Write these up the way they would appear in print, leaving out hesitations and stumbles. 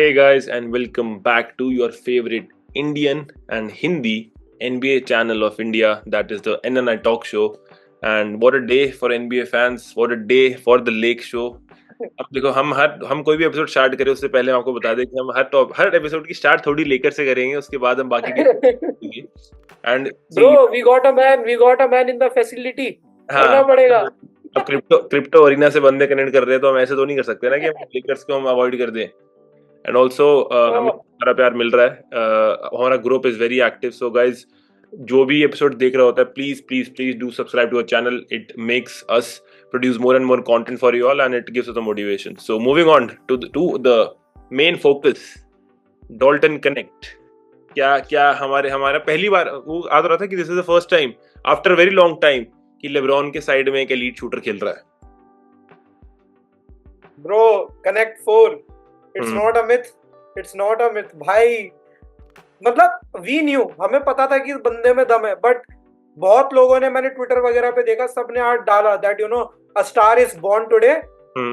Hey guys, and welcome back to your favorite Indian and Hindi NBA channel of India, that is the NNI Talk Show. And what a day for NBA fans, what a day for the Lake Show. अब देखो हम कोई भी episode start करें उससे पहले हम आपको बता दें कि हम हर एपिसोड की स्टार्ट थोड़ी लेकर से करेंगे, उसके बाद हम बाकी के करेंगे. And Bro, we got a man in the facility. करना हाँ, पड़ेगा. अब क्रिप्टो अरीना से बंदे कनेक्ट कर रहे हैं तो हम ऐसे तो नहीं कर सकते ना कि हम लेकर्स को हम अवॉइड कर दें. एंड ऑल्सो हमें हमारा प्यार मिल रहा है, हमारा group is very active. So guys, जो भी एपिसोड देख रहा होता है, please please please do subscribe to our channel. It makes us produce more and more content for you all, and it gives us the motivation. So moving on to the main focus, Dalton Connect. क्या हमारा पहली बार वो आ रहा था कि this is the first time after very long time कि LeBron के side में एक एलीट शूटर खेल रहा है. Bro, Connect 4. It's not a myth. It's not a myth. भाई, मतलब we knew, हमें पता था कि इस बंदे में दम है, बट बहुत लोगों ने, मैंने ट्विटर वगैरह पे देखा, सबने आज डाला that a star is born today.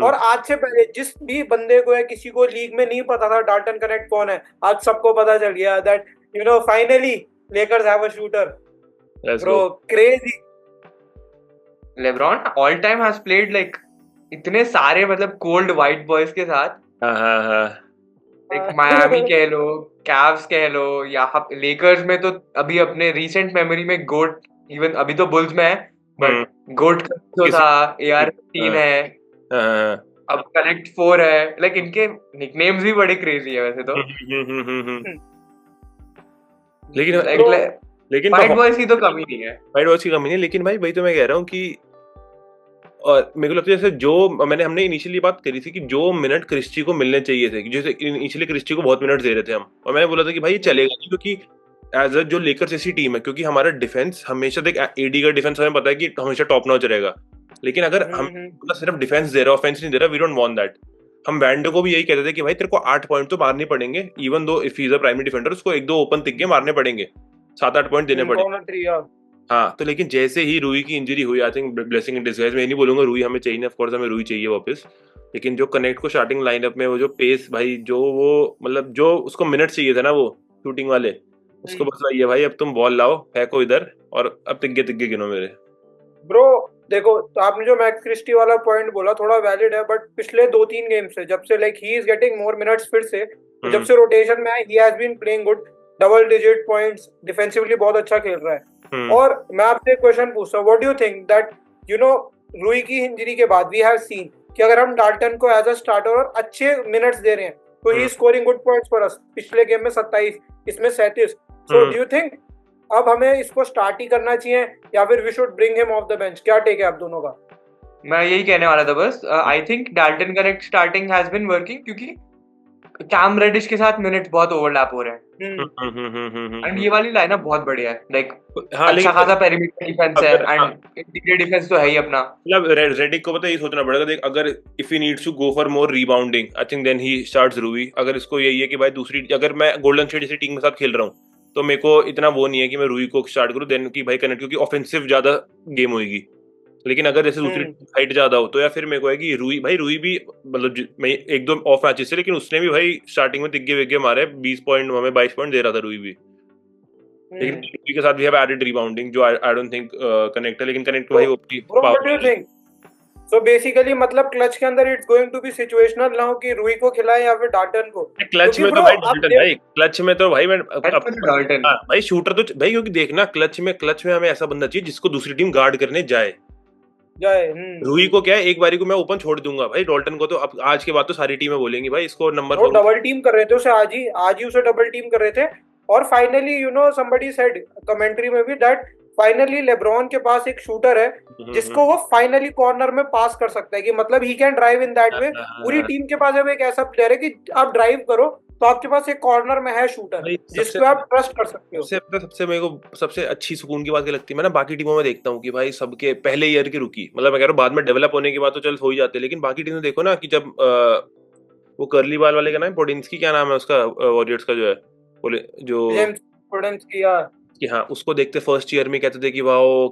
और आज से पहले जिस भी बंदे को या किसी को लीग में नहीं पता था डाल्टन कनेक्ट कौन है, आज सबको पता चल गया that finally Lakers have a shooter. Bro, crazy. LeBron all time has played like इतने सारे मतलब कोल्ड वाइट बॉयज के साथ. मायामी कह लो, कैव्स कह लो, या लेकर्स में तो अभी अपने रीसेंट मेमोरी में गोट, इवन अभी तो बुल्स में है, बट गोट तो था, AR-15 है, अब कनेक्ट 4 है. लाइक इनके निकनेम्स भी बड़े क्रेजी है वैसे तो. लेकिन वाइट बॉयज की तो कमी नहीं है. वाइट बॉयज की कमी नहीं, लेकिन भाई वही तो मैं कह रहा हूँ कि और मेरे को लगता है जैसे जो हमने इनिशियली बात करी थी कि जो मिनट क्रिस्टी को मिलने चाहिए थे, जैसे इनिशियली क्रिस्टी को बहुत मिनट दे रहे थे हम, और मैंने बोला था कि भाई ये चलेगा नहीं, क्योंकि एज अ जो लेकर्स ऐसी टीम है, क्योंकि हमारा डिफेंस हमेशा, देख एडी का डिफेंस हमें पता है कि हमेशा टॉप नॉच रहेगा, लेकिन अगर हम सिर्फ डिफेंस दे रहा है, ऑफेंस नहीं दे रहा, वी डोंट वांट दैट. हम वैंडो को भी यही कहते थे कि भाई तेरे को 8 पॉइंट तो मारने पड़ेंगे, even though if he is a primary defender, उसको 1-2 ओपन तिक्के मारने पड़ेंगे, 7-8 पॉइंट देने पड़ेंगे. हाँ, तो लेकिन जैसे ही रूई की इंजरी हुई, I think blessing in disguise. मैं नहीं बोलूंगा रूई हमें चाहिए, ऑफ कोर्स हमें रूई चाहिए वापस, लेकिन जो कनेक्ट को स्टार्टिंग लाइनअप में वो जो पेस भाई, जो वो मतलब जो उसको मिनट चाहिए था ना वो शूटिंग वाले, उसको बस वही है भाई, अब तुम बॉल लाओ, फेंको इधर, और अब तिग्गे गिनो मेरे. ब्रो देखो, तो आपने जो मैक्स क्रिस्टी वाला पॉइंट बोला थोड़ा वैलिड है, बट पिछले 2-3 गेम से जब से like he is getting more minutes, फिर से जब से रोटेशन में आया, he has been playing good, double digit points, defensively बहुत अच्छा खेल रहा है. और मैं आपसे एक क्वेश्चन पूछता हूँ, what do you think that रूई की इंजरी के बाद वी हैव सीन कि अगर हम डाल्टन को एज अ स्टार्टर और अच्छे मिनट्स दे रहे हैं तो ही scoring good points for us. पिछले गेम में 27, इसमें 37. सो डू यू थिंक अब हमें इसको स्टार्ट ही करना चाहिए या फिर we should bring him off the bench? क्या टेक है आप दोनों का? मैं यही कहने वाला था बस. I think Dalton Knecht starting has been working क्योंकि कैम रेडिश के साथ मिनट्स बहुत ओवरलैप हो रहे हैं. एंड ये वाली लाइनअप बहुत बढ़िया है, लाइक अच्छा खासा पेरिमीटर डिफेंस है, एंड इंटीग्रेटेड डिफेंस तो है ही अपना. मतलब रेडिक को पता है, ये सोचना पड़ेगा, देख अगर if he needs to go for more rebounding, I think then he starts Rui. अगर इसको यही है कि भाई दूसरी, अगर मैं गोल्डन स्टेट जैसी टीम के साथ खेल रहा हूँ तो मेरे को इतना वो नहीं है कि मैं रूई को स्टार्ट करूँ देन कि भाई कनेक्ट, क्योंकि ऑफेंसिव ज्यादा गेम होगी. लेकिन अगर जैसे दूसरी हाइट ज्यादा हो तो या फिर मेरे को है कि रूई भी मतलब मैं 1-2 ऑफ मैचेस से, लेकिन उसने भी भाई स्टार्टिंग में तिग्गे विग्गे मारे, 20 पॉइंट हमें 22 पॉइंट दे रहा था रूई भी. लेकिन रूई के साथ भी हैव एडेड रिबाउंडिंग जो आई डोंट थिंक कनेक्ट है, लेकिन कनेक्ट भाई वो So basically मतलब क्लच के अंदर it's going to be situational now कि रूई को खिलाए या फिर डाल्टन को. क्लच में तो भाई डाल्टन, भाई क्लच में तो भाई मैं डाल्टन, हां भाई शूटर तो भाई, क्योंकि देखना क्लच में हमें ऐसा बंदा चाहिए जिसको दूसरी टीम गार्ड करने जाए. रूई को क्या है, एक बारी को मैं ओपन छोड़ दूंगा भाई, डाल्टन को तो अब आज के बाद तो सारी टीमें बोलेंगी भाई इसको नंबर 4 डबल टीम कर रहे थे उसे, आज ही उसे डबल टीम कर रहे थे. और फाइनली somebody said कमेंट्री में भी दैट फाइनली लेब्रॉन के पास एक शूटर है जिसको वो फाइनली कॉर्नर में पास कर सकता है, कि मतलब he can drive in that way. पूरी टीम के पास अब एक ऐसा प्लेयर है कि आप ड्राइव करो तो आपके पास एक कॉर्नर में है शूटर जिसको आप ट्रस्ट कर सकते हो. सबसे मेरे को सबसे अच्छी सुकून की बात क्या लगती है, मैं ना बाकी टीमों में देखता हूँ कि भाई सबके पहले ईयर की रुकी, मतलब मैं कह रहा हूँ बाद में डेवलप होने के बाद तो चल हो ही जाते, लेकिन बाकी टीम देखो ना कि जब वो कर्ली बाल वाले का नाम पोडिंस्की, क्या नाम है उसका, वॉरियर्स का जो है जो कि हाँ, उसको देखते फर्स्ट ईयर में कहते थे कि wow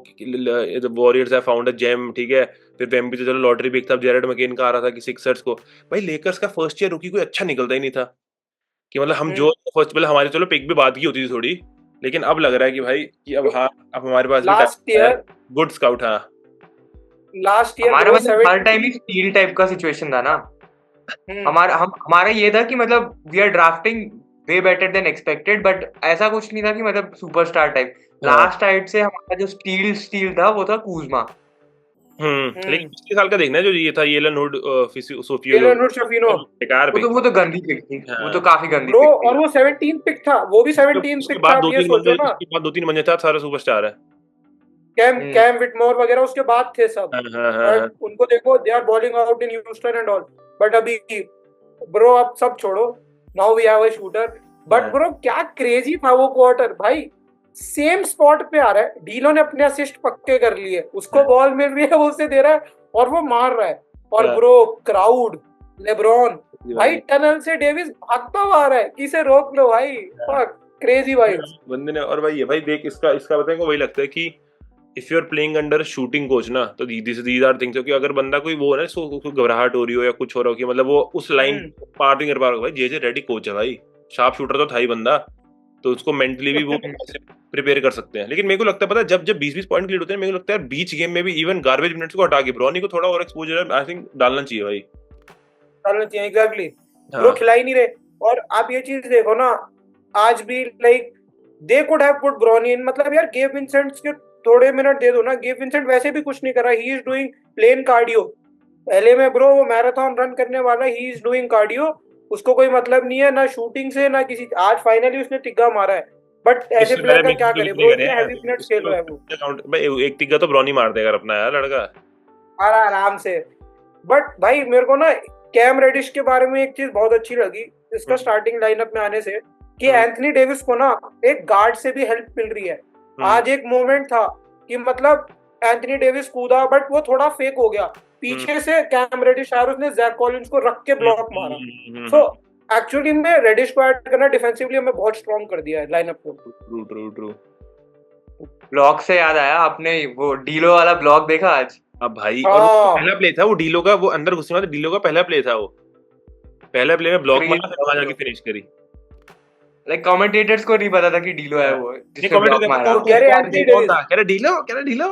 Warriors have found a gem, ठीक है. फिर वेम्बी तो चलो लॉटरी पिक था, जेरेड मैकेन का आ रहा था कि सिक्सर्स को. भाई लेकर्स का फर्स्ट ईयर रुकी कोई अच्छा निकलता ही नहीं था. कि मतलब हम जो फर्स्ट पहले हमारी चलो पिक भी बात की होती थी थोड़ी, लेकिन अब लग रहा है कि भाई कि अब हाँ अब हमारे पास भी लास्ट ईयर गुड स्काउट। हाँ हमारा ब्रो मतलब हर टाइम ही स्टील टाइप का सिचुएशन था ना। हमारा ये था कि मतलब we are drafting way better than expected, but ऐसा कुछ नहीं था कि मतलब सुपरस्टार टाइप। लास्ट टाइट से हमारा जो स्टील था वो था कूजमा। लेकिन पिछले साल का देखना है जो ये था येलन हुड शफीनो, बेकार पिक। वो तो गंदी पिक थी, वो तो काफी गंदी ब्रो, पिक थी। और वो 17 पिक था, वो भी 17 उसके पिक बाद था। दो आप ये तीन सोचो बंदे ना, उसके बाद 2-3 बंदे था सारा सुपरस्टार है। कैम विटमोर वगैरह उसके बाद थे सब। हाँ। उनको देखो, they are balling out in Houston and all, but अभी ब्रो अब सब छोड़ो, now we have a shooter. But bro क्या क्रेजी था वो क्वार्टर भाई, सेम स्पॉट पे आ रहा है, डीलो ने अपने असिस्ट पक्के कर लिए, उसको बॉल मिल रही है, वो उसे दे रहा है और वो मार रहा है। और ब्रो क्राउड, लेब्रॉन भाई टनल से डेविस भागता हुआ आ रहा है, इसे रोक लो भाई, क्रेजी भाई बंदे ने। और भाई ये भाई देख इसका इसका बताएंगे वही लगता है कि if you are playing under shooting coach ना, तो दीज आर थिंग्स कि अगर बंदा कोई वो है ना इसको घबराहट हो रही हो या कुछ हो रहा हो कि मतलब वो उस लाइन पार नहीं कर पा रहा, भाई जे रेडी कोच है भाई, शार्प शूटर तो था ही बंदा, तो उसको मेंटली भी वो प्रिपेयर कर सकते हैं। लेकिन मेरे को लगता है पता है जब 20-20 पॉइंट की लीड होते हैं, मेरे को लगता है बीच गेम में भी इवन गार्बेज मिनट्स को हटा के ब्रॉनी को थोड़ा और एक्सपोजर आई थिंक डालना चाहिए भाई, डालना चाहिए। एग्जैक्टली ब्रो, खिला ही नहीं रहे। और आप ये चीज देखो ना, आज भी like they could have put Bronny in, मतलब यार गेब विंसेंट के थोड़े मिनट दे दो ना, गेब विंसेंट वैसे भी कुछ नहीं कर रहा, he is doing plain cardio. पहले में ब्रो वो मैराथन रन करने वाला, ही इज डूइंग कार्डियो, उसको कोई मतलब नहीं है ना शूटिंग से ना किसी। आज फाइनली उसने तिग्गा मारा है, बट ऐसे प्लेयर का क्या करे ब्रो, इतने हेवी मिनट्स खेल रहा है वो। भाई एक तिग्गा तो ब्रॉनी मार देगा अपना यार लड़का आराम से। बट भाई मेरे को ना कैम रेडिश के बारे में एक चीज बहुत अच्छी लगी इसका स्टार्टिंग लाइनअप में आने से, कि एंथनी डेविस को ना एक गार्ड से भी हेल्प मिल रही है। आज एक मोमेंट था कि मतलब एंथनी डेविस कूदा, बट वो थोड़ा फेक हो गया, पीछे से कैम रेडिश आया, उसने जैक कॉलिंस को रख के ब्लॉक मारा। सो एक्चुअली में रेडिश को ऐड करना डिफेंसिवली हमें बहुत स्ट्रॉन्ग कर दिया है लाइनअप को। ट्रू। ब्लॉक से याद आया, आपने वो डीलो वाला ब्लॉक देखा आज? अब भाई और वो पहला प्ले था वो डीलो का, वो अंदर घुसने वाला डीलो का पहला प्ले था, वो पहला प्ले में ब्लॉक मारा फिर वहां जाके फिनिश करी। लाइक कमेंटेटर्स को नहीं पता था कि डीलो है वो जिसने ब्लॉक मारा। कह रहे डीलो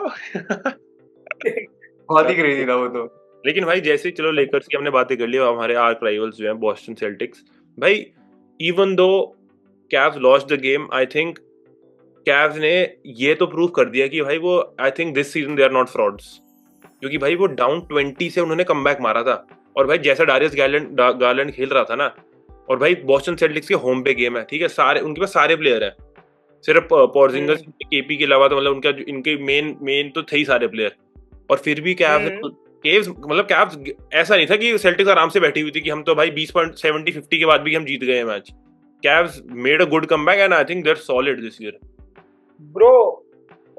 बहुत ही क्रेजी था वो तो। लेकिन भाई जैसे चलो लेकर्स की हमने बातें कर ली, हमारे आर्क राइवल्स जो हैं बॉस्टन सेल्टिक्स, भाई even though Cavs lost the game, I think Cavs ने ये तो प्रूव कर दिया कि भाई वो I think this season they are not frauds, क्योंकि भाई वो डाउन 20 से उन्होंने कमबैक मारा था। और भाई जैसा डारियस गार्लैंड खेल रहा था ना, और भाई बॉस्टन सेल्टिक्स के होम पे गेम है, ठीक है, सारे उनके पास सारे प्लेयर हैं, सिर्फ पॉर्जिंगस केपी के अलावा तो मतलब उनका इनके मेन तो थे ही सारे प्लेयर। और फिर भी कैव्स मतलब कैव्स ऐसा नहीं था कि सेल्टिक्स आराम से बैठी हुई थी कि हम तो भाई 20.70-50 के बाद भी हम जीत गए match. Cavs made a good comeback and I think they are solid this year. Bro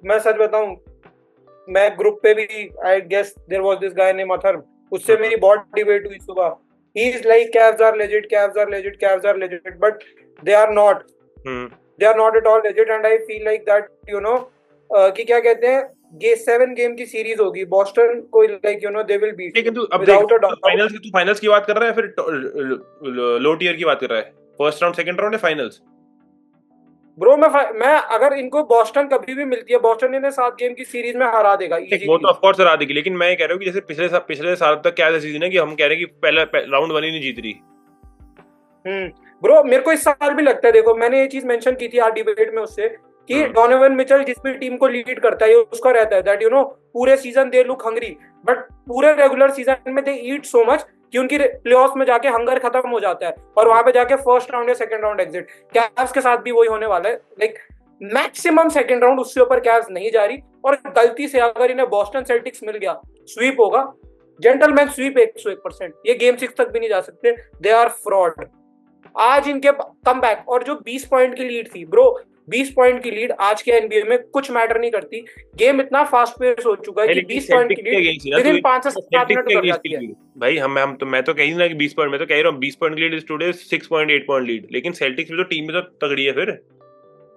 मैं सच बताऊं, मैं ग्रुप पे भी I guess there was this guy name Atharva, उससे मेरी बहुत डिबेट हुई सुबह। He is like Cavs are legit, Cavs are legit, Cavs are legit, but they are not, they are not at all legit. And I feel like that you know कि क्या कहते हैं, ये 7 गेम की series होगी, Boston को like you know they will beat. लेकिन तू अब देख फाइनल्स की बात कर रहा है फिर लो टियर की बात कर रहा है, फर्स्ट राउंड सेकंड राउंड या फाइनल्स? ब्रो मैं अगर इनको बॉस्टन कभी भी मिलती है, बॉस्टन इन्हें 7 गेम की सीरीज में हरा देगा इजीली। वो तो ऑफ कोर्स हरा देगी, लेकिन मैं कह रहा हूं कि जैसे पिछले साल तक क्या सीजन है कि हम कह रहे हैं कि पहला राउंड 1 ही नहीं जीत रही। ब्रो मेरे को इस साल भी लगता है, देखो मैंने ये चीज मेंशन की थी आज डिबेट में उससे, कि डोनोवन मिचेल जिस भी टीम को लीड करता है उसका रहता है दैट यू नो पूरे season they look hungry, but पूरे रेगुलर सीजन में दे ईट सो मच कि उनकी प्लेऑफ्स में जाके हंगर खत्म हो जाता है और वहां पे जाके फर्स्ट राउंड या सेकंड राउंड एग्जिट। कैव्स के साथ भी वही होने वाला है, लाइक मैक्सिमम सेकंड राउंड, उससे ऊपर कैव्स नहीं जा रही। और गलती से अगर इन्हें बॉस्टन सेल्टिक्स मिल गया, स्वीप होगा, जेंटलमैन स्वीप 101%, ये गेम 6 तक भी नहीं जा सकते, दे आर फ्रॉड। आज इनके कमबैक और जो 20 पॉइंट की लीड थी ब्रो, 20 पॉइंट की लीड आज के एनबीए में कुछ मैटर नहीं करती, गेम इतना फास्ट पेस हो चुका है कि 20 पॉइंट की लीड विद इन 5 से 7 मिनट कर जाती है भाई। हम तो मैं तो कह ही ना कि 20 पॉइंट, मैं तो कह रहा हूं 20 पॉइंट की lead is today 6.8 point lead, लेकिन सेल्टिक्स में तो टीम में तो तगड़ी है फिर।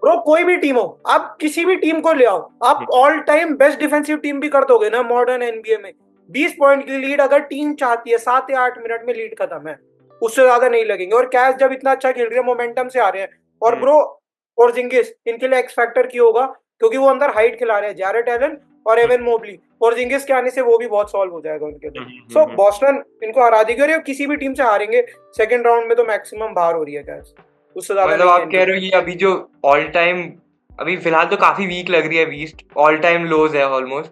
ब्रो कोई भी टीम हो, आप किसी भी टीम को ले आओ, आप all time best defensive team भी कर दोगे ना मॉडर्न एनबीए में, 20 पॉइंट की लीड अगर टीम चाहती है 7 या 8 मिनट में लीड खत्म है। उससे ज्यादा नहीं लगेंगे। और कैश जब इतना अच्छा खेल रहे हैं, मोमेंटम से आ रहे हैं, और ब्रो पोर्जिंगिस इनके लिए एक्स फैक्टर की होगा, क्योंकि वो अंदर हाइट खिला रहे हैं, जैरेट एलन और एवन मोबली। पोर्जिंगिस के आने से वो भी बहुत सॉल्व हो जाएगा उनके लिए। सो बॉस्टन इनको हरा देगी, और ये किसी भी टीम से हारेंगे सेकंड राउंड में तो मैक्सिमम बाहर हो रही है कैश, उससे ज्यादा मतलब नहीं आप कह रहे हो ये अभी जो ऑल टाइम, अभी फिलहाल तो काफी वीक लग रही है ईस्ट, ऑल टाइम लोज है ऑलमोस्ट।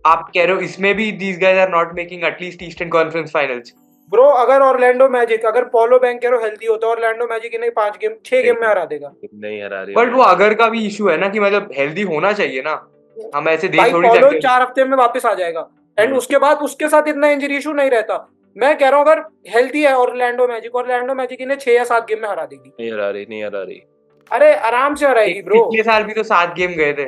आप कह रहे हो इसमें भी these guys are not making at least eastern conference finals? Bro अगर ऑरलैंडो मैजिक, अगर पॉलो बैंकेरो हेल्दी होता है, ऑरलैंडो मैजिक इन्हें 6 गेम में हरा देगा। नहीं हरा रही। बट वो अगर का भी इशू है ना कि मतलब हेल्दी होना चाहिए ना, हम ऐसे देख भाई थोड़ी पॉलो सकते। 4 हफ्ते में वापस आ जाएगा, एंड उसके बाद उसके साथ इतना इंजरी इशू नहीं रहता। मैं कह रहा हूँ अगर हेल्दी है ऑरलैंडो मैजिक इन्हें 6 या 7 गेम में हरा देगी। नहीं हरा रही। अरे आराम से हराएगी ब्रो। पिछले साल भी तो 7 गेम गए थे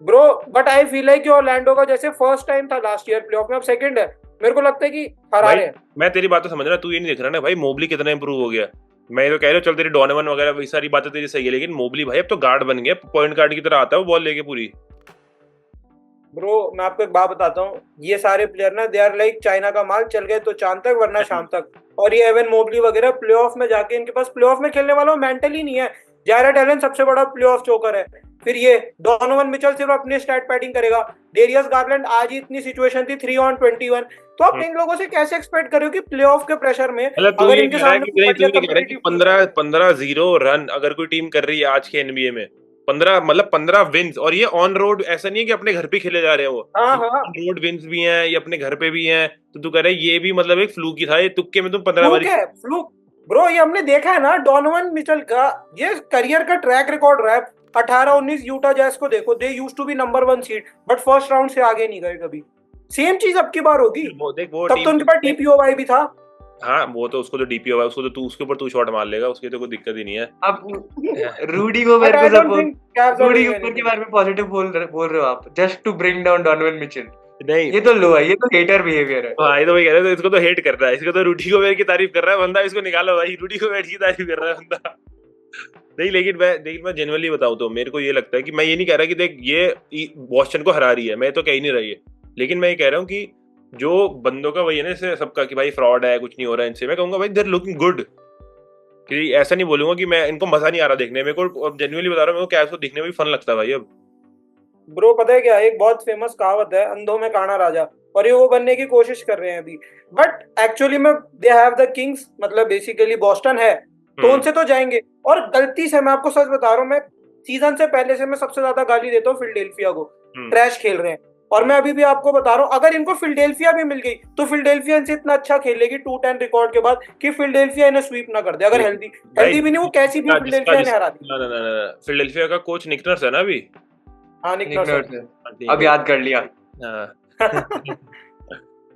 bro, but I feel like कि ऑरलैंडो का जैसे फर्स्ट टाइम था लास्ट ईयर प्लेऑफ में, अब सेकंड है, मेरे को लगता है कि हरा रहे हैं। मैं तेरी बात तो समझ रहा, तू ये नहीं देख रहा ना भाई मोबली कितना इंप्रूव हो गया। मैं तो कह रहा हूँ चल तेरी डोनोवन वगैरह वही सारी बातें तेरी सही है, लेकिन मोबली भाई अब तो गार्ड बन गया, पॉइंट गार्ड की तरह आता है वो बॉल लेके पूरी। ब्रो मैं आपको एक बात बताता हूँ, ये सारे प्लेयर ना दे आर लाइक चाइना का माल, चल गए तो चांद तक वरना शाम तक। और ये एवन मोबली वगैरह प्लेऑफ में जाके, इनके पास प्लेऑफ में खेलने वाला मेंटल ही नहीं है। जैरेट एलन सबसे बड़ा प्लेऑफ चोकर है, फिर ये डोनोवन मिचेल सिर्फ अपने स्टैट पैडिंग करेगा। डेरियस गार्लैंड आज ही इतनी सिचुएशन थी 3-on-21, तो आप इन लोगों से कैसे एक्सपेक्ट करो कि प्लेऑफ के प्रेशर में अगर इनके सामने 15-0 रन अगर कोई टीम कर रही है आज के एनबीए में, 15 विंस, और ये ऑन रोड, ऐसा नहीं है कि अपने घर पे खेले जा रहे हैं वो, ऑन रोड विंस भी हैं, ये अपने घर पे भी हैं, तो तू कह रहा है ये भी मतलब एक फ्लूक ही था, ये तुक्के में तुम 15 बारी फ्लूक। ब्रो ये हमने देखा है ना डोनोवन मिचेल का, ये करियर का ट्रैक रिकॉर्ड रहा है। 18-19 यूटा जैज को देखो, they used to be number 1 seed, but first round से आगे नहीं गए कभी। सेम चीज अब की बार होगी। तब तो उनके पास डीपीओवाई भी था। हाँ वो तो उसको तो डीपीओ है, उसको तो तू उसके ऊपर तू शॉट मार लेगा, उसकी तो कोई दिक्कत ही नहीं है। अब रूडी गोबेर को सपोर्ट, रूडी गोबेर के बारे में पॉजिटिव बोल रहे हो आप, just to bring down Donovan Mitchell. नहीं ये तो लो है, ये तो हेटर बिहेवियर है। हाँ ये तो वही कह रहे थे, इसको तो हेट कर रहा है, इसको तो रूडी गोबेर की तारीफ कर रहा है बंदा, इसको निकालो भाई, रूडी गोबेर की तारीफ कर रहा है बंदा। नहीं लेकिन मैं जेन्युइनली बताऊं तो मेरे को ये लगता है कि मैं ये नहीं कह रहा कि देख ये बॉस्टन को हरा रही है, मैं तो कह ही नहीं रही है, लेकिन मैं ये कह रहा हूँ कि जो बंदों का वही है ना जैसे सबका कि भाई फ्रॉड है, कुछ नहीं हो रहा है इनसे, मैं कहूंगा भाई देयर लुकिंग गुड, कि ऐसा नहीं बोलूंगा कि मैं इनको मजा नहीं आ रहा देखने, मेरे को जेन्युइनली बता रहा हूँ, मेरे को कैव्स को दिखने में भी फन लगता है भाई अब। ब्रो पता है क्या, एक बहुत फेमस कहावत है, अंधों में काना राजा, और ये वो बनने की कोशिश कर रहे हैं अभी, बट एक्चुअली में दे हैव द किंग्स, मतलब बेसिकली बॉस्टन है तो उनसे तो जाएंगे। और गलती से मैं आपको सच बता रहा हूँ, मैं सीजन से पहले से मैं सबसे ज्यादा गाली देता हूँ फिलडेल्फिया को, ट्रैश खेल रहे हैं। और मैं अभी भी आपको बता रहा हूँ, अगर इनको फिलडेल्फिया भी मिल गई तो फिलडेल्फिया इनसे इतना अच्छा खेलेगी 2-10 रिकॉर्ड के बाद कि फिलडेल्फिया इन्हें स्वीप ना कर दे। अगर हेल्दी भी नहीं, वो कैसी भी फिलडेल्फिया इन्हें हरा दी। फिलडेल्फिया का कोच निक नर्स है ना अभी। हाँ निक नर्स, अब याद कर लिया।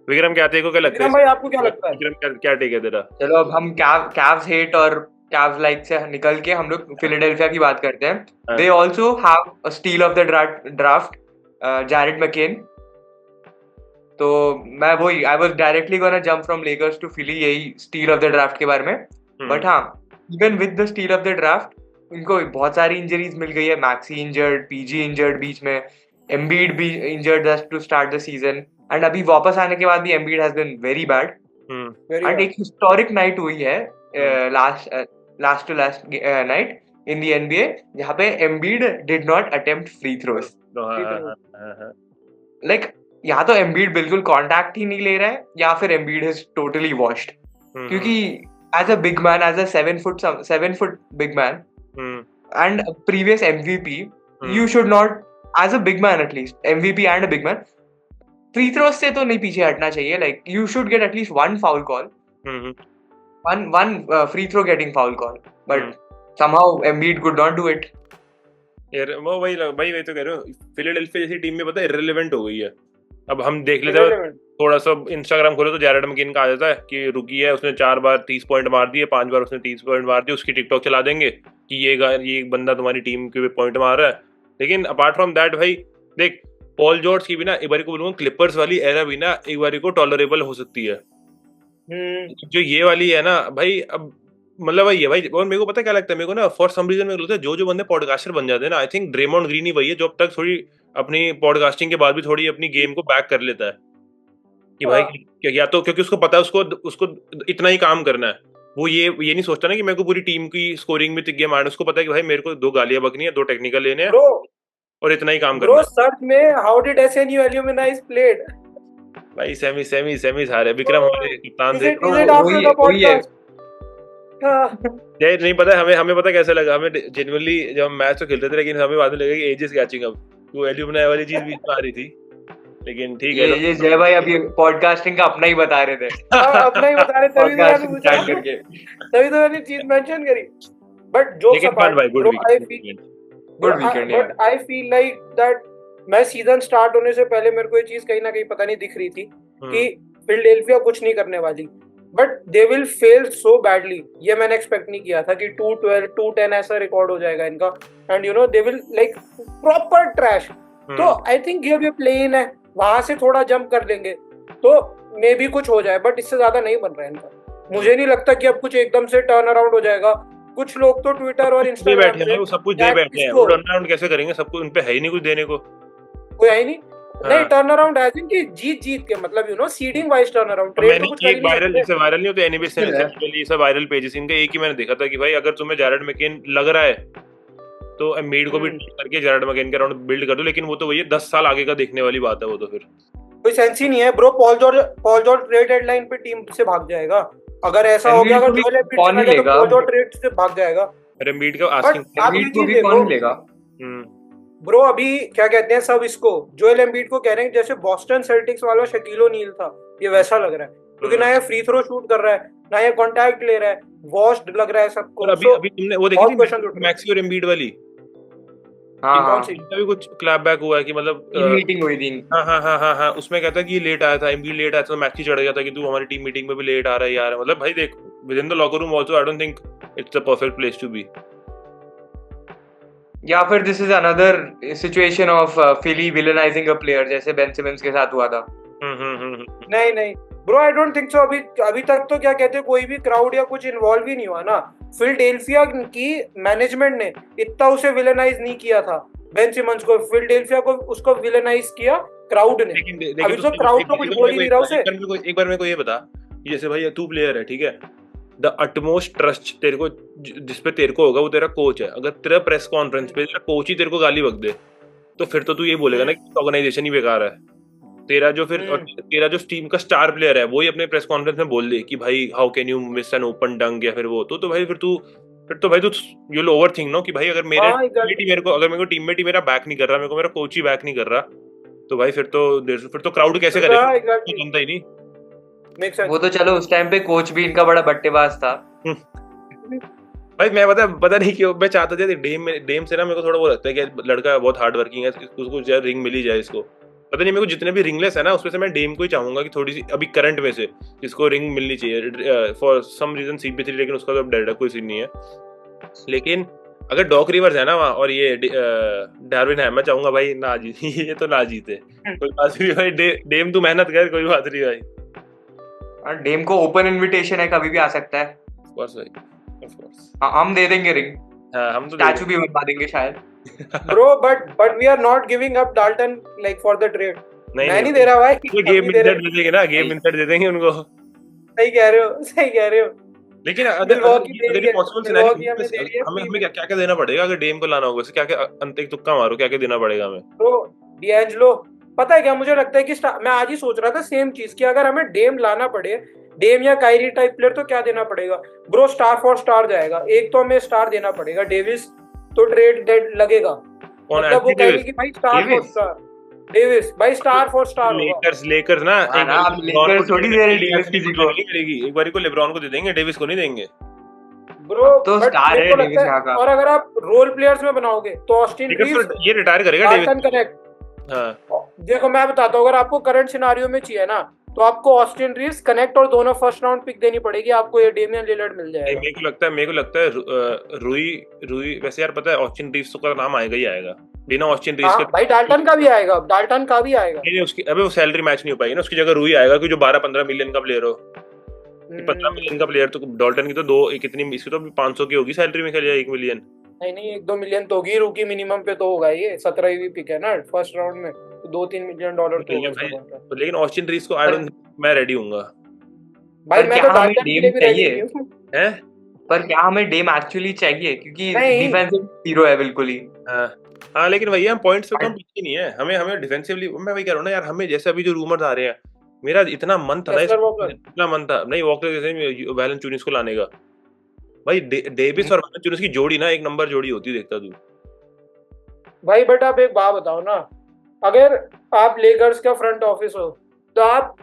विक्रम क्या तेरे को क्या लगता है भाई, आपको क्या लगता है? विक्रम क्या टेक है तेरा? चलो अब हम कैव्स हेट और कैव्स लाइक से निकल के हम लोग फिलाडेल्फिया की बात करते हैं। They also have a steal of the draft, Jared McCain. तो मैं वही I was directly gonna jump from Lakers to Philly, यही स्टील ऑफ द ड्राफ्ट के बारे में। बट हाँ, even with the steal of the draft इनको बहुत सारी इंजरीज मिल गई है, मैक्सी इंजर्ड, पीजी इंजर्ड बीच में, एम्बीड भी injured just to start the season, and अभी वापस आने के बाद भी Embiid has been very bad. And एक हिस्टोरिक नाइट हुई है last to last night in the NBA जहाँ पे Embiid did not attempt free throws. Like या तो एम्बीड बिल्कुल कांटेक्ट ही नहीं ले रहा है, या फिर एम्बीड इज टोटली वॉश्ड। क्योंकि as a big man, as a 7 foot big man and previous MVP, you should not, as a big man at least, MVP and a big man, free throws से तो नहीं पीछे हटना चाहिए. Like you should get at least one foul call, one free throw getting foul call, but somehow Embiid could not do it. यार वो वही तो कह रहा हूँ, फिलाडेल्फिया जैसी टीम में पता है इररिलेवेंट हो गई है। अब हम देख लेते हैं थोड़ा सा इंस्टाग्राम खोलो तो जैरेड मैकिन का आ जाता है कि रुकी है, उसने 4 बार 30 पॉइंट मार दिए, 5 बार उसने 30 पॉइंट मार दिए, उसकी टिकटॉक चला देंगे कि ये बंदा तुम्हारी टीम के पॉइंट मार रहा है। लेकिन अपार्ट फ्रॉम दैट भाई देख, पॉल जॉर्ज की भी ना एक बार को बोलूंगा क्लिपर्स वाली एरा भी ना एक बार को टॉलरेबल हो सकती है। जो ये वाली है ना भाई, अब मतलब वही है भाई। और मेरे को पता क्या लगता है, मेरे को ना फॉर सम रीजन मेरे को लगता है जो बंदे पॉडकास्टर बन जाते हैं ना, आई थिंक ड्रेमॉन्ड ग्रीन ही वही है जो अब तक थोड़ी अपनी पॉडकास्टिंग के बाद भी थोड़ी अपनी गेम को बैक कर लेता है। कि भाई या तो क्योंकि उसको पता है उसको इतना ही काम करना है, वो ये नहीं सोचता ना कि मेरे को पूरी टीम की स्कोरिंग में तिग्गे मारना, उसको पता है कि भाई मेरे को 2 गालियां बकनी है, 2 टेक्निकल लेने हैं ब्रो और इतना ही काम करना ब्रो है। सर्च में हाउ डिड एसएनयू एल्यूमिनाइज प्लेड, भाई सेमी हारे, विक्रम हमारे कप्तान थे। Is it after the podcast? नहीं पता हमें पता कैसे लगा, हमें जेन्युइनली जब हम मैच तो खेलते थे, लेकिन हमें बाद में लगा कि एज इज कैचिंग अप, वो एल्यूमिनाई वाली चीज बीच में आ रही थी, लेकिन ठीक है। ये जय भाई अभी पॉडकास्टिंग का अपना ही बता रहे थे। अपना ही बता रहे, तभी तो मैंने पूछा, करके तभी तो मैंने चीज मेंशन करी। बट जोक्स अपार्ट, भाई good weekend but I feel like that मैं सीजन स्टार्ट होने से पहले मेरे को ये चीज कहीं ना कहीं पता नहीं दिख रही थी कि फिलाडेल्फिया कुछ नहीं करने वाली, but they will fail so badly. ये मैंने एक्सपेक्ट नहीं किया था कि 2-12 2-10 ऐसा रिकॉर्ड हो जाएगा इनका, and you know they will like proper trash. तो आई थिंक ये प्लेन है, वहां से थोड़ा जंप कर लेंगे तो मे भी कुछ हो जाए, बट इससे ज्यादा नहीं बन रहा है इनका। मुझे नहीं लगता कि अब कुछ एकदम से टर्न अराउंड हो जाएगा। कुछ लोग तो ट्विटर और इंस्टाग्राम पे वो सब कुछ दे बैठे हैं, वो टर्न अराउंड कैसे करेंगे? सब कुछ उन पे है ही नहीं कुछ देने को, कोई है ही नहीं। नहीं टर्न अराउंड एज इन कि जीत के मतलब you know seeding wise turn around, trade तो कुछ कर ही नहीं सकते। जैसे वायरल नहीं होते एनबीए से ये सब वायरल पेजेस, इनका एक ही मैंने देखा था कि भाई अगर तुम्हें जैरेड मैकेन लग रहा है तो एम्बिड को भी ट्रेड करके जैरेड मैकेन के अराउंड बिल्ड कर दो, लेकिन वो तो वही 10 साल आगे का देखने वाली बात है, वो तो फिर कोई सेंस ही नहीं है bro. Paul George trade deadline पे टीम से भाग जाएगा, अगर ऐसा हो गया, अगर जोएल एम्बिड चला गया तो पॉल जॉर्ज ट्रेड से भाग जाएगा। अरे एम्बिड का आस्किंग को भी कौन लेगा ब्रो? अभी क्या कहते हैं सब इसको, जोएल एम्बिड को कह रहे हैं जैसे बॉस्टन सेल्टिक्स वाला शकील ओनील था, ये वैसा लग रहा है, क्योंकि ना ये फ्री थ्रो शूट कर रहा है, ना ये कांटेक्ट ले रहा है, वॉश्ड लग रहा है सबको। और अभी तुमने वो देखी थी मैक्सी और एम्बिड वाली? हाँ अभी कुछ क्लैप बैक हुआ है कि मतलब मीटिंग हुई थी। हाँ, उसमें कहता है कि लेट आया था, एम्बिड लेट आया था, तो मैक्सी चढ़ गया था कि तू हमारी टीम मीटिंग में भी लेट आ रहा है यार। मतलब भाई देख, within the locker room also I don't think it's the perfect place to be. या फिर this is another situation of Philly villainizing a player, जैसे बेन सिमंस के साथ हुआ था। नहीं bro, I don't think so. अभी तक तो क्या कहते हैं, कोई भी क्राउड या कुछ इन्वॉल्व ही नहीं हुआ ना। फिलाडेल्फिया की मैनेजमेंट ने इतना उसे विलेनाइज नहीं किया था बेन सिमंस को, फिलाडेल्फिया को उसको विलेनाइज किया क्राउड ने। अभी तो क्राउड तो कुछ बोल ही नहीं रहा उसे। एक बार मेरे को ये बता, जैसे भाई तू प्लेयर है, ठीक है, द अटमोस्ट ट्रस्ट तेरे को जिसपे तेरे को होगा वो तेरा कोच है। अगर तेरा प्रेस कॉन्फ्रेंस पे तेरा कोच ही तेरे को गाली बक दे तो फिर तो तू ये बोलेगा ना कि ऑर्गेनाइजेशन ही बेकार है। तेरा जो टीम का स्टार प्लेयर है वही अपने प्रेस कॉन्फ्रेंस में बोल दे कि भाई how can you miss an open डंक या फिर वो तो भाई फिर तू यू विल ओवरथिंक नो कि भाई अगर मेरे को टीममेट ही मेरा बैक नहीं कर रहा, मेरे को मेरा कोच ही बैक नहीं कर रहा, तो भाई फिर तो क्राउड कैसे करेगा? जनता ही नहीं। वो तो चलो उस टाइम पे कोच भी इनका बड़ा बट्टेबाज था। भाई मैं पता नहीं क्यों मैं चाहता था डेम से ना, मेरे को थोड़ा वो लगता है कि लड़का बहुत हार्ड वर्किंग है, उसको जो रिंग मिली जाए इसको। पता नहीं मेरे को जितने भी रिंगलेस है ना उसमें से मैं डेम को ही चाहूंगा कि थोड़ी सी अभी करंट में से जिसको रिंग मिलनी चाहिए फॉर सम रीजन CP3, लेकिन उसका तो डायरेक्ट कोई सीन नहीं है। लेकिन अगर डॉक रिवर्स है ना वहाँ और ये डार्विन है, मैं चाहूंगा भाई ना जीते ये तो ना जीते, कोई बात नहीं भाई, डेम तू मेहनत कर, कोई बात नहीं भाई। डेम को ओपन इनविटेशन है, कभी भी आ सकता है। ऑफ कोर्स भाई, ऑफ कोर्स। हम दे देंगे रिंग, हम तो स्टैचू भी बनवा देंगे शायद। Bro, but we are not giving up Dalton like for the trade. मैं नहीं दे रहा भाई। गेम इंसर्ट दे देंगे ना, गेम इंसर्ट दे देंगे उनको। सही कह रहे हो। लेकिन अगर पॉसिबल सिनेरियो हमें क्या देना पड़ेगा अगर डेम को लाना होगा? क्या एक तुक्का मारो, क्या देना पड़ेगा हमें? तो डिएंजेलो, पता है क्या मुझे लगता है कि मैं आज ही सोच रहा था सेम चीज कि अगर हमें डेम लाना पड़े, डेम या कायरी टाइप प्लेयर, तो क्या देना पड़ेगा ब्रो? स्टार फॉर स्टार जाएगा। एक तो हमें स्टार देना पड़ेगा, डेविस तो ट्रेड डेड लगेगा, मतलब वो कहेंगे कि भाई स्टार फॉर स्टार डेविस, भाई स्टार फॉर स्टार होगा। लेकर्स ना लेकर्स थोड़ी दे रहे डेविस किसी को, एक बार को लेब्रॉन को दे देंगे, डेविस को नहीं देंगे ब्रो। तो स्टार है डेविस यहाँ का। और अगर आप रोल प्लेयर्स में बनाओगे तो ऑस्टिन रीव्स ये रिटायर करेगा डेविस। कनेक्ट, हाँ देखो मैं बताता हूँ, अगर आपको करंट सिनेरियो में चाहिए ना तो आपको ऑस्टिन रीव्स कनेक्ट और दोनों फर्स्ट राउंड पिक देनी पड़ेगी, आपको ये डेमियन लिलर्ड मिल जाएगा। मेरे को लगता है रूई वैसे यार पता है ऑस्टिन रीव्स का नाम आएगा ही आएगा, बिना ऑस्टिन रीव्स के। भाई डाल्टन का भी आएगा, नहीं उसकी अबे वो सैलरी मैच नहीं हो पाएगी ना, उसकी जगह रूई आएगा, जो 12-15 मिलियन का प्लेयर हो। 15 मिलियन का प्लेयर तो डाल्टन की तो कितनी, इसकी तो 500 की होगी सैलरी में, खेलेगा 1 मिलियन। नहीं 1-2 मिलियन तो होगी, रूकी मिनिमम पे तो होगा ये, 17वीं पिक है ना फर्स्ट राउंड में। $2-3 मिलियन तो ठीक है होगा उसका भाई, कॉन्ट्रैक्ट। लेकिन ऑस्टिन रीव्स को आई डोंट मैं रेडी हूँगा भाई पर मैं क्या तो हमें डार्टन के डेम लिए भी रेडी चाहिए? नहीं हूँ। हैं। पर क्या हमें डेम एक्चुअली चाहिए? क्योंकि नहीं डिफेंसिव हीरो है बिल्कुल ही। हाँ हाँ, लेकिन भैया हम पॉइंट्स पे तो हम पीछे नहीं है, हमें हमें डिफेंसिवली मैं वही कह रहा हूँ ना यार, हमें जैसे अभी जो रूमर्स आ रहे हैं, मेरा इतना मन था ना केसलर वॉकर इतना मन था नहीं वॉकर जैसे वैलेंचुनियस को लाने का भाई। डेविस और वैलेंचुनियस की जोड़ी ना एक नंबर जोड़ी होती, देखता तू। भाई, बट आप एक बात बताओ ना, अगर आप लेकर्स का फ्रंट ऑफिस हो तो आप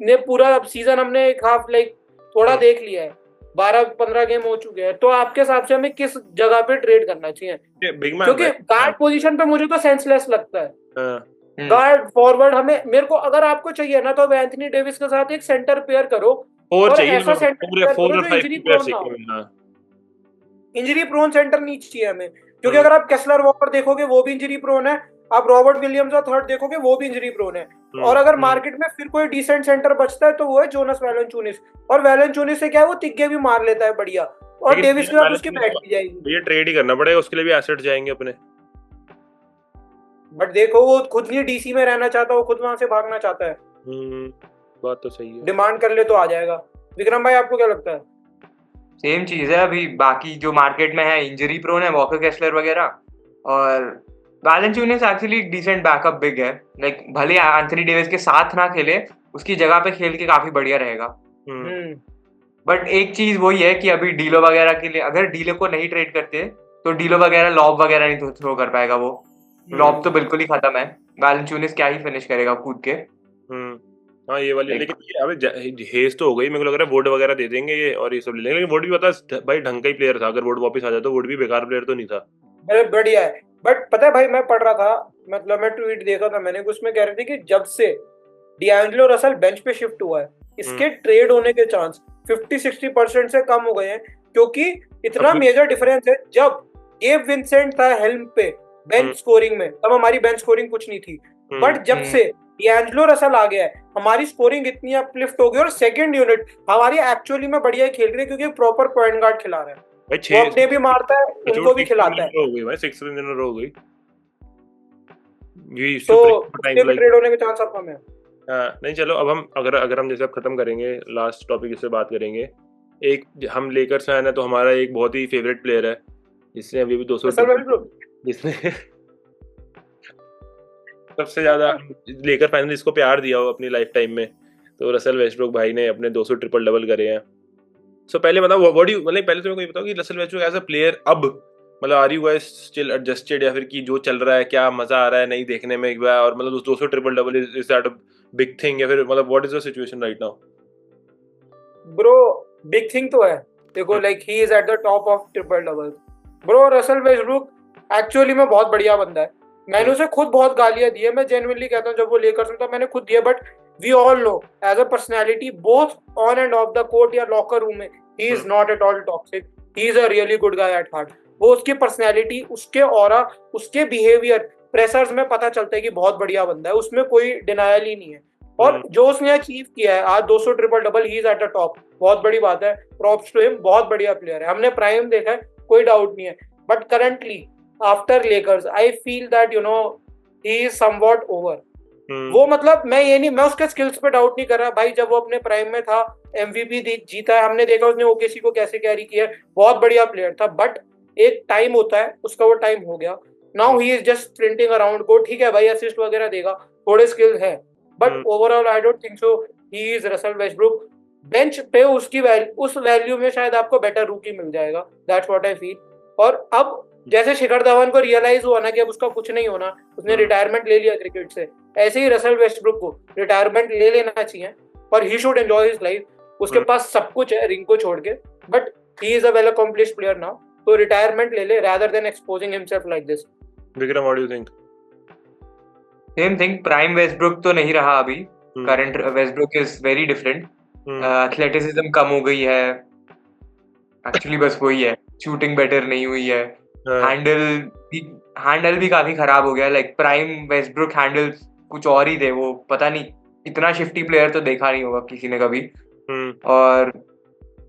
ने पूरा अब सीजन हमने एक हाफ लाइक थोड़ा देख लिया है, 12-15 गेम हो चुके हैं, तो आपके हिसाब से हमें किस जगह पे ट्रेड करना चाहिए? बिग मैन क्योंकि गार्ड पोजीशन पे मुझे तो सेंसलेस लगता है। हाँ, गार्ड फॉरवर्ड हमें मेरे को अगर आपको चाहिए ना तो अब एंथनी डेविस के साथ एक सेंटर पेयर करो, फोर और चाहिए ऐसा सेंटर पेयर फोर करो और जो फाइव इंजरी की प्लेयर प्रोन ना हो। चाहिए। हाँ इंजरी प्रोन सेंटर नहीं चाहिए हमें, क्योंकि अगर आप केसलर वॉकर देखोगे वो भी इंजरी प्रोन है, आप रॉबर्ट विलियम्स और थर्ड देखोगे वो भी इंजरी प्रोन है, और अगर मार्केट में फिर कोई डिसेंट सेंटर बचता है तो वो है जोनस वैलेंचुनिस, और वैलेंचुनिस से क्या है वो तिग्गे भी मार लेता है बढ़िया, और डेविस के साथ उसकी बैठ भी जाएगी। ये ट्रेड ही करना पड़ेगा, उसके लिए भी एसेट जाएंगे अपने। बट देखो वो खुद नहीं डीसी में रहना चाहता, वो खुद वहां से भागना चाहता है। बात तो सही है, डिमांड कर ले तो आ जाएगा। विक्रम भाई आपको क्या लगता है? सेम चीज है। अभी बाकी जो मार्केट में है इंजरी प्रोन है, वॉकर केसलर वगैरह, और वैलेंचुनियस एक्चुअली एक डिसेंट बैकअप बिग है। लाइक भले एंथनी डेविस के साथ ना खेले, उसकी जगह पे खेल के काफी बढ़िया रहेगा। बट एक चीज वही है कि अभी डीलो वगैरह के लिए, अगर डीलो को नहीं ट्रेड करते तो डीलो वगैरह लॉब वगैरह नहीं थ्रो कर पाएगा। वो लॉब तो बिल्कुल ही खत्म है। वैलेंचुनियस क्या ही फिनिश करेगा कूद के। हाँ ये वाली, लेकिन ये अबे हेज तो हो गई, मेरे को लग रहा है वुड वगैरह दे देंगे ये और ये सब ले लेंगे, लेकिन वुड भी पता भाई ढंग का ही प्लेयर था, अगर वुड वापस आ जाए तो वुड भी बेकार प्लेयर तो नहीं था। अरे बढ़िया है, बट पता है भाई मैं पढ़ रहा था, मतलब मैं ट्वीट देखा था मैंने, उसमें कह रहे थे कि जब से डिएंजेलो रसल बेंच पे शिफ्ट हुआ है इसके ट्रेड होने के चांस 50-60% से कम हो गए हैं, क्योंकि इतना मेजर डिफरेंस है। जब गेब विंसेंट था हेल्म पे बेंच स्कोरिंग में, तब हमारी बेंच स्कोरिंग कुछ नहीं थी, बट जब से डिएंजेलो रसल आ गया है हमारी स्कोरिंग इतनी अपलिफ्ट हो गई, और सेकंड यूनिट हमारी एक्चुअली में बढ़िया खेल रही है, क्योंकि प्रॉपर पॉइंट गार्ड खिला रहा है, वो अपने भी मारता है उनको भी खिलाता है। हो गई भाई, 6 इन a row हो गई ये, तो उसके भी ट्रेड होने के चांस अब कम है। हाँ नहीं चलो, अब हम अगर हम जैसे अब खत्म करेंगे, लास्ट टॉपिक इससे बात करेंगे। एक हम लेकर्स फैन है तो हमारा एक बहुत ही फेवरेट प्लेयर है जिसने अभी भी 200 जिसने सबसे ज्यादा लेकर फाइनल इसको प्यार दिया हो अपनी लाइफ टाइम में, तो रसल वेस्टब्रुक भाई ने अपने 200 ट्रिपल डबल करे हैं। सो पहले बताओ व्हाट डू मतलब पहले तुम्हें कोई बताओ कि Russell Westbrook as a player अब मतलब are you guys still adjusted, या फिर कि जो चल रहा है क्या मजा आ रहा है नहीं देखने में एक बार, और मतलब 200 triple double is that a big thing, या फिर मतलब what is the situation right now? Bro big thing तो है, देखो like he is at the top of triple double. Bro Russell Westbrook actually में बहुत बढ़िया बंदा है, मैंने उसे खुद बहुत गालियां दी है, मैं जेन्युइनली कहता हूँ, जब वो लेकर्स में था मैंने खुद दिया, but we all know as a personality both on and off the court या लॉकर रूम में he is not at all toxic, he is a really good guy at heart. वो उसकी पर्सनैलिटी, उसके ऑरा, उसके behaviour pressures में पता चलता है कि बहुत बढ़िया बंदा है, उसमें कोई डिनायल ही नहीं है, और जो उसने अचीव किया है आज 200 triple double, he is at the top, बहुत बड़ी बात है, प्रॉप्स टू हिम, बहुत बढ़िया प्लेयर है, हमने प्राइम देखा है कोई डाउट नहीं है, but currently after Lakers I feel that you know he is somewhat over. वो मतलब मैं उसके स्किल्स पे डाउट नहीं कर रहा भाई, जब वो अपने प्राइम में था एमवीपी जीता है, हमने देखा उसने ओकेसी को कैसे कैरी किया है, बहुत बढ़िया प्लेयर था, बट एक टाइम होता है उसका, वो टाइम हो गया, now he is just sprinting around को, ठीक है भाई असिस्ट वगैरह देगा, थोड़े स्किल्स है, but overall I don't think so he is Russell Westbrook. Bench पे उसकी उस वैल्यू में शायद आपको बेटर रूकी मिल जाएगा, दैट्स व्हाट आई फील। और अब जैसे शिखर धवन को रियलाइज हुआ ना कि अब उसका कुछ नहीं होना, उसने रिटायरमेंट ले लिया क्रिकेट से, ऐसे ही रसल वेस्टब्रुक को रिटायरमेंट ले लेना चाहिए, और he should enjoy his life, उसके पास सब कुछ है रिंग को छोड़ के, but he is a well accomplished player now, तो रिटायरमेंट ले ले rather than exposing himself like this. Vikram what do you think? Same thing, prime Westbrook तो नहीं रहा अभी, current Westbrook is very different, athleticism कम हो गई है एक्चुअली, बस वही है, शूटिंग बेटर नहीं हुई है, हैंडल भी काफी खराब हो गया, लाइक प्राइम वेस्टब्रुक हैंडल कुछ और ही थे, वो पता नहीं, इतना शिफ्टी प्लेयर तो देखा नहीं होगा किसी ने कभी। और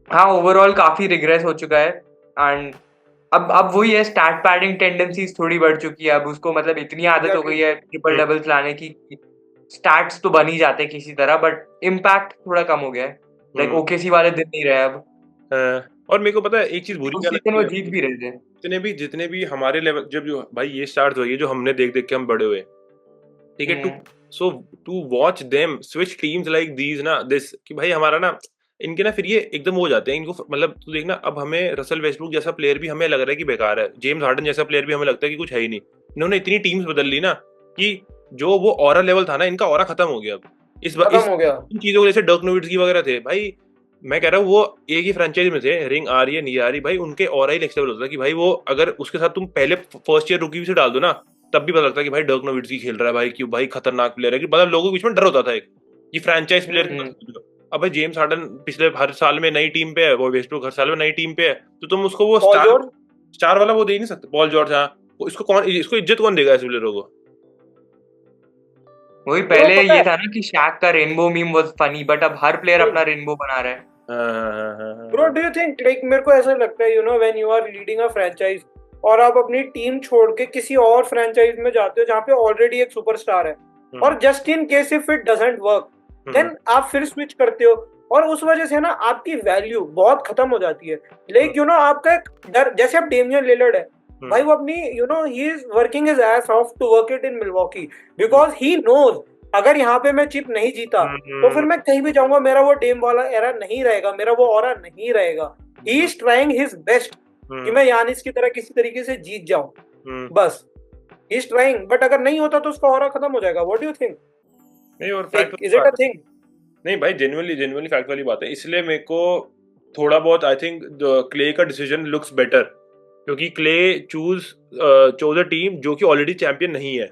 हाँ ओवरऑल काफी रिग्रेस हो चुका है, एंड अब वही है, स्टैट पैडिंग टेंडेंसीज थोड़ी बढ़ चुकी है अब उसको, मतलब इतनी आदत हो गई है ट्रिपल डबल्स लाने की, स्टैट्स तो बन ही जाते हैं किसी तरह, बट इम्पैक्ट थोड़ा कम हो गया है। लाइक ओकेसी वाले दिन नहीं रहे अब। और मेरे को पता है एक चीज बुरी क्या सीजन वो लगती है, जीत भी रहे थे। जितने भी हमारे लेवल, जब जो भाई ये स्टार्स हुई है जो हमने देख देख के हम बड़े हुए, ठीक है, to watch them switch teams like these ना, दिस कि भाई हमारा ना, इनके ना फिर ये एकदम हो जाते हैं इनको, मतलब तू देखना अब हमें रसल वेस्टब्रुक जैसा प्लेयर भी हमें लग रहा है कि बेकार है, जेम्स हार्डन जैसा प्लेयर भी हमें लगता है कि कुछ है ही नहीं। इन्होंने इतनी टीम्स बदल ली ना कि जो वो ऑरा लेवल था ना, इनका ऑरा खत्म हो गया अब खत्म हो गया। इन चीजों को, जैसे डर्क नोविट्स्की वगैरह थे भाई, मैं कह रहा हूँ वो एक ही फ्रेंचाइज में थे, रिंग आ रही है नहीं आ रही भाई, उनके ऑरा ही नेक्स्ट लेवल होता है कि भाई वो अगर उसके साथ तुम पहले फर्स्ट ईयर रुकी से डाल दो ना, तब भी पता लगता है कि भाई डर्क नोविट्स्की खेल रहा है भाई, क्यों भाई खतरनाक प्लेयर है, कि मतलब लोगों के बीच में डर होता था एक, ये फ्रेंचाइज प्लेयर। अब भाई जेम्स हार्डन पिछले हर साल में नई टीम पे है, वो वेस्टब्रुक हर साल में नई टीम पे है, तो तुम उसको वो स्टार वाला वो दे नहीं सकते, पॉल जॉर्ज। हाँ, इसको इज्जत कौन देगा ऐसे प्लेयरों को? वही पहले ये था ना कि शैक का rainbow meme was funny, but अब हर प्लेयर अपना रेनबो बना रहा है। Bro do you think, like मेरे को ऐसा लगता है, you know when you are leading a franchise और आप अपनी टीम छोड़ के किसी और फ्रेंचाइज में जाते हो जहाँ पे ऑलरेडी एक सुपरस्टार है, और just in case if it doesn't work then आप फिर स्विच करते हो, और उस वजह से ना आपकी वैल्यू बहुत खत्म हो जाती है। लाइक यू नो आपका एक डर, जैसे अब डेमियन लिलर्ड है भाई, वो अपनी you know he is working his ass off to work it in Milwaukee, because he knows अगर यहाँ पे मैं चिप नहीं जीता तो फिर मैं कहीं भी जाऊंगा, मेरा वो डेम वाला एरा नहीं रहेगा, मेरा वो ऑरा नहीं रहेगा। He is trying his best कि मैं यानिस की तरह किसी तरीके से जीत जाऊं, बस ही इज ट्राइंग, बट अगर नहीं होता तो उसका ऑरा खत्म हो जाएगा। What do you think? नहीं, और fact is it a thing? नहीं भाई, जेन्युइनली फैक्ट वाली बात है, इसलिए मेरे को थोड़ा बहुत आई थिंक क्ले का डिसीजन लुक्स बेटर, क्योंकि क्ले चोज अ टीम जो कि ऑलरेडी चैंपियन नहीं है,